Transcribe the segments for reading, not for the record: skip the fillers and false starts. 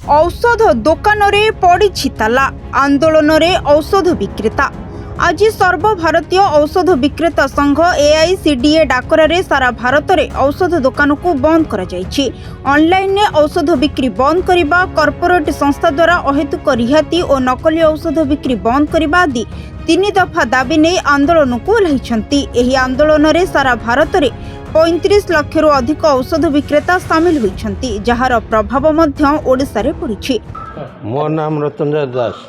औषध दोकान रे पड़ी ताला आंदोलन रे औषध विक्रेता। आज सर्वभारतीय औषध विक्रेता संघ एआईसीडीए डाकरा रे सारा भारत रे औषध दोकान को बंद करा जायछि। ऑनलाइन ने औषध बिक्री बंद करिबा, कॉर्पोरेट संस्था द्वारा अहेतुक रिहाती और नकली औषध बिक्री बंद करिबा आदि 3 दफा दाबी नहीं आंदोलन को ओह्लाइछन्ति। एही आंदोलन रे सारा भारत रे 35 लाख रु अधिक औषध विक्रेता सामिल होइछन्ति, जहार प्रभाव मध्य ओडिसा रे पड़िछि। मो नाम रतनजय दास।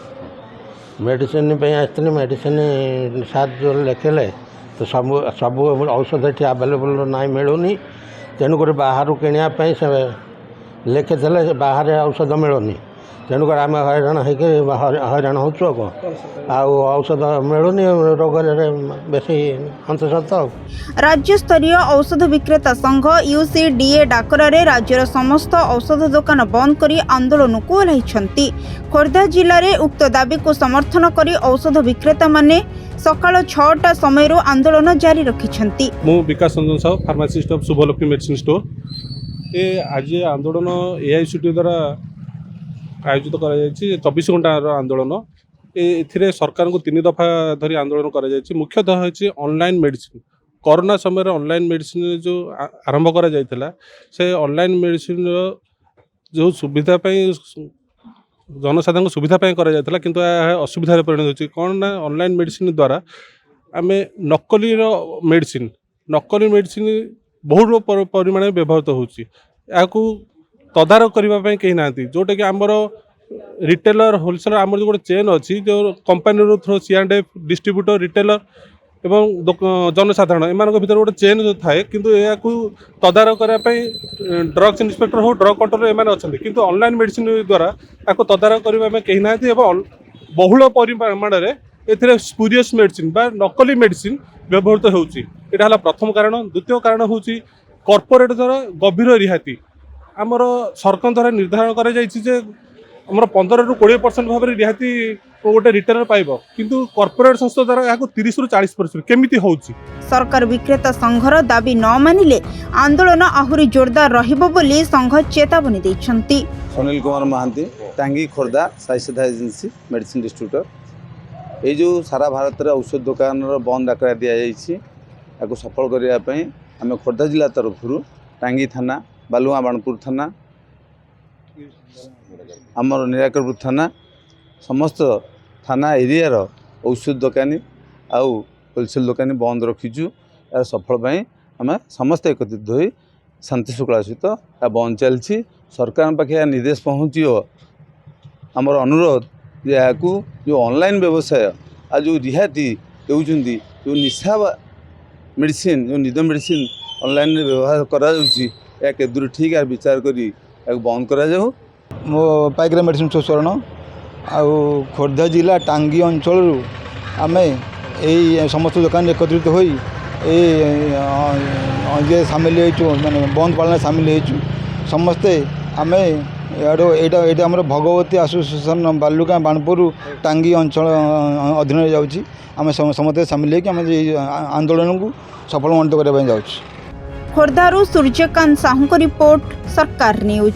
मेडिसिन आसती मेडिसिन 7 जो लिखले तो सब औषध ये आवेलेबल ना मिलूनी, तेणुक बाहर किणापी से लिखी बाहर औषध मिलूनी, तेणुक आम हैरान हैरान हो औषध मिलूनी रोग बेसी हंसत। राज्य स्तरीय औषध विक्रेता संघ यूसीडीए डाकरा रे राज्यर समस्त औषध दोकान बंद करी आंदोलन को ओह्लाइछन्ति। खोर्धा जिले में उक्त दाबी को समर्थन करी औषध विक्रेता माने सकाळ 6टा समय आंदोलन जारी रखिछन्ति। मु Vikas Ranjan Sahu, pharmacist of Shubhalakshmi medicine store. ये आज आंदोलन एआईसीटी द्वारा आयोजित कर 24 घंटा आंदोलन। ए सरकार को 3 दफा धरी आंदोलन कर मुख्यतः है ऑनलाइन मेडिसिन। कोरोना समय ऑनलाइन मेडिसिन जो आरंभ करा जायतिला, से ऑनलाइन मेडिसिन जो सुविधा जनसाधारण सुविधा करा जायतिला, किंतु असुविधा परिणत होछि। कौन ना ऑनलाइन मेडिसिन द्वारा आम नकली मेडिसिन बहुत परिमाण में व्यवहृत होछि। याकू तदारक करने कहीं ना, जोटा कि आमर रिटेलर होलसेलर आम जो गोटे चेन अच्छी जो company through C&F distributor retailer एवं जनसाधारण एम भर गोटे चेन जो थाए, किंतु या तदारक करने ड्रग्स इन्स्पेक्टर हो ड्रग कंट्रोल एम अच्छा, किंतु ऑनलाइन मेडिसिन द्वारा आपको तदारक करने कहीं ना बहुल परिमाण में स्पूरियस मेडिसिन बा नकली मेडिसिन व्यवहृत होउछि। एटा हला प्रथम कारण। द्वितीय कारण होउछि कॉर्पोरेट द्वारा गंभीर रिहाती आमर सरकार द्वारा निर्धारण करा जायछि जे आमर 15 रु 20% भाव रिहाती गोटे रिटेलर पाइब, किंतु कॉर्पोरेट संस्था द्वारा याको 30 रु 40% केमिति होउछि। सरकार विक्रेता संघर दाबी न मानिले आंदोलन आहुरी जोरदार रहिबो बोली संघ चेतावनी दैछन्ति। सुनील कुमार महांती, टांगी खोर्धा साइसधा एजेंसी मेडिसिन डिस्ट्रीब्यूटर। ये जो सारा भारत में औषध दुकान बंद आकड़ा दि जाइए सफल करने आम खोर्धा जिला तरफ टांगी थाना, बालुआ बाणपुर थाना, आमर निराकरपुर थाना समस्त थाना एरिया औषध दुकानी आउ होलसेल दुकानी बंद रखीचु। यार सफल पाई आम समस्त एकत्रित हो शांति शुक्ला सहित बंद चलती। सरकार पाखे निर्देश पहुँचो आमर अनुरोध या जो ऑनलाइन व्यवसाय आ जो रिहाती देउछन्ती जो निशा मेडिसिन जो निद मेडिसिन ऑनलाइन व्यवहार करा जाउछि या के दूर ठीक है विचार करी बंद करा जाऊ। मो पाइकरा मेडिसिन स्वर्ण आउ खोर्धा जिला टांगी अंचल आमे यही समस्त दुकान एकत्रित होई ये सामिल माने बंद पालन सामिल हो समस्ते आमे एटा आमर भगवती एसोसिएशन बालुका बाणपुर टांगी अंचल अधीन जाउछि। आमे समस्ते सामिल होकर आम आंदोलन को सफल मंडित करने जाउछि। खोर्धारू सूर्यकांत साहू को रिपोर्ट, सरकार न्यूज।